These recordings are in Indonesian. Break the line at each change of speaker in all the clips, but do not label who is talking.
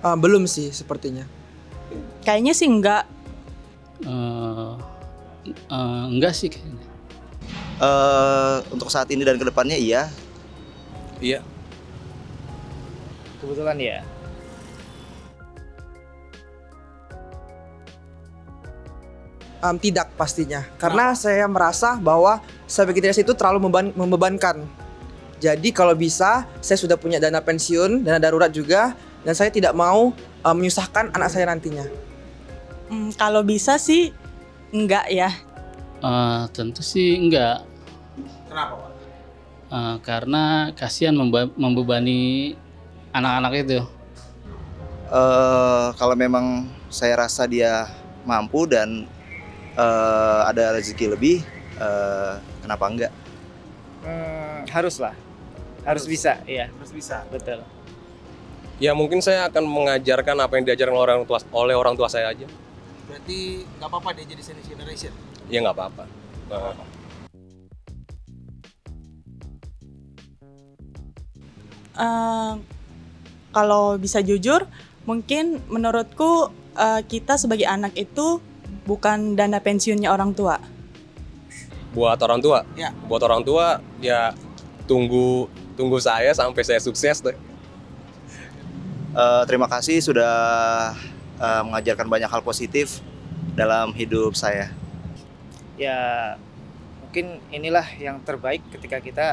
Belum sih sepertinya.
Kayaknya sih enggak.
Enggak sih kayaknya.
Untuk saat ini dan kedepannya iya.
Iya.
Kebetulan ya.
Tidak pastinya, karena saya merasa bahwa sebagai generasi itu terlalu membebankan. Jadi kalau bisa, saya sudah punya dana pensiun, dana darurat juga, dan saya tidak mau menyusahkan anak saya nantinya.
Kalau bisa sih enggak ya.
Tentu sih enggak.
Kenapa, Pak?
Karena kasihan membebani anak-anak itu.
Kalau memang saya rasa dia mampu dan ada rezeki lebih, kenapa enggak?
Harus bisa, iya.
Harus bisa.
Betul.
Ya mungkin saya akan mengajarkan apa yang diajarkan oleh orang tua saya aja.
Berarti nggak apa-apa dia jadi sandwich generation?
Ya nggak apa-apa.
Kalau bisa jujur, mungkin menurutku kita sebagai anak itu bukan dana pensiunnya orang tua.
Buat orang tua?
Ya.
Buat orang tua, ya tunggu saya sampai saya sukses deh.
Terima kasih sudah mengajarkan banyak hal positif dalam hidup saya.
Ya, mungkin inilah yang terbaik ketika kita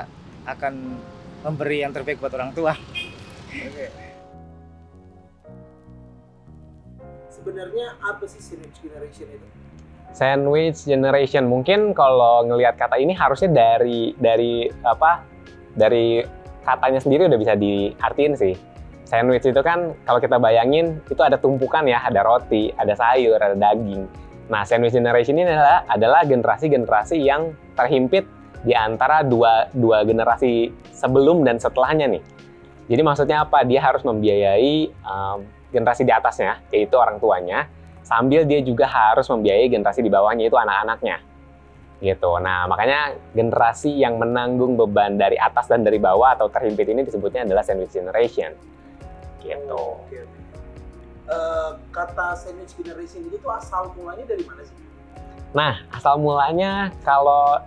akan memberi yang terbaik buat orang tua.
Oke. Sebenarnya apa sih sandwich generation itu?
Sandwich generation, mungkin kalau ngelihat kata ini harusnya dari katanya sendiri udah bisa diartiin sih. Sandwich itu kan kalau kita bayangin itu ada tumpukan ya, ada roti, ada sayur, ada daging. Nah, sandwich generation ini adalah generasi-generasi yang terhimpit di antara dua generasi sebelum dan setelahnya nih. Jadi maksudnya apa? Dia harus membiayai generasi di atasnya, yaitu orang tuanya, sambil dia juga harus membiayai generasi di bawahnya, yaitu anak-anaknya. Gitu. Nah, makanya generasi yang menanggung beban dari atas dan dari bawah atau terhimpit ini disebutnya adalah sandwich generation. Gitu.
Oke. Kata sandwich generation itu tuh asal mulanya dari mana sih?
Nah, asal mulanya kalau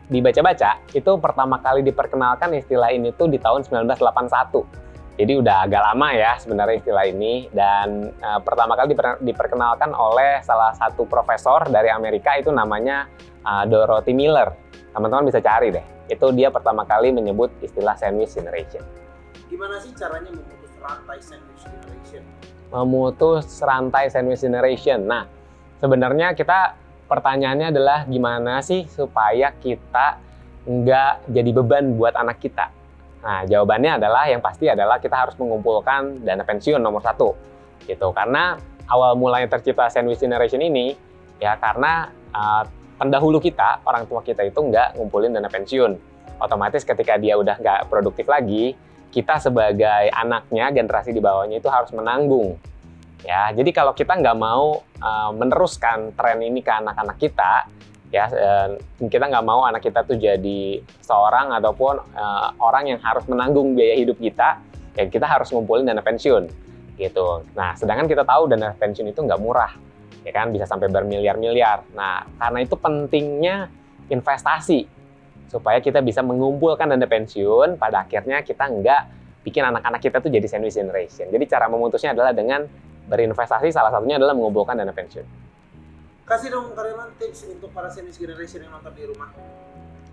dibaca-baca, itu pertama kali diperkenalkan istilah ini tuh di tahun 1981. Jadi udah agak lama ya sebenarnya istilah ini, dan pertama kali diperkenalkan oleh salah satu profesor dari Amerika, itu namanya Dorothy Miller. Teman-teman bisa cari deh, itu dia pertama kali menyebut istilah sandwich generation.
Gimana sih caranya memutus rantai sandwich generation?
Memutus rantai sandwich generation. Nah, sebenarnya pertanyaannya adalah gimana sih supaya kita nggak jadi beban buat anak kita. Nah, jawabannya adalah yang pasti adalah kita harus mengumpulkan dana pensiun nomor 1. Gitu. Karena awal mulanya tercipta sandwich generation ini, ya karena pendahulu kita, orang tua kita itu nggak ngumpulin dana pensiun. Otomatis ketika dia udah nggak produktif lagi, kita sebagai anaknya, generasi di bawahnya itu harus menanggung. Ya, jadi kalau kita nggak mau meneruskan tren ini ke anak-anak kita, ya kita nggak mau anak kita tuh jadi seorang ataupun orang yang harus menanggung biaya hidup kita, ya kita harus ngumpulin dana pensiun, gitu. Nah, sedangkan kita tahu dana pensiun itu nggak murah, ya kan, bisa sampai bermiliar-miliar. Nah, karena itu pentingnya investasi supaya kita bisa mengumpulkan dana pensiun, pada akhirnya kita nggak bikin anak-anak kita tuh jadi sandwich generation. Jadi cara memutusnya adalah dengan berinvestasi, salah satunya adalah mengumpulkan dana pensiun.
Kasih dong Karyawan tips untuk para sandwich generation yang nonton di rumah.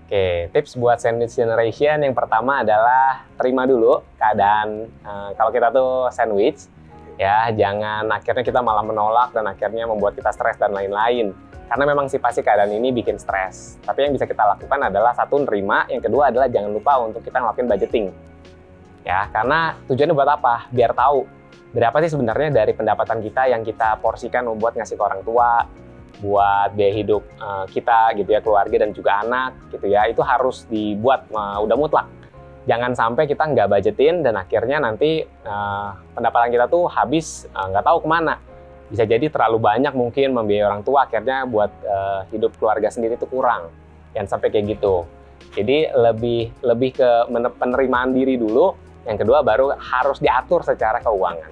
Oke, tips buat sandwich generation yang pertama adalah terima dulu keadaan kalau kita tuh sandwich, ya jangan akhirnya kita malah menolak dan akhirnya membuat kita stres dan lain-lain. Karena memang sih pasti keadaan ini bikin stres. Tapi yang bisa kita lakukan adalah satu, nerima. Yang kedua adalah jangan lupa untuk kita ngelakuin budgeting. Ya, karena tujuannya buat apa? Biar tahu berapa sih sebenarnya dari pendapatan kita yang kita porsikan buat ngasih ke orang tua, buat biaya hidup kita gitu ya, keluarga dan juga anak gitu ya. Itu harus dibuat udah mutlak. Jangan sampai kita nggak budgetin dan akhirnya nanti pendapatan kita tuh habis nggak tahu kemana. Bisa jadi terlalu banyak mungkin membiayai orang tua, akhirnya buat hidup keluarga sendiri itu kurang. Jangan sampai kayak gitu. Jadi lebih ke penerimaan diri dulu, yang kedua baru harus diatur secara keuangan.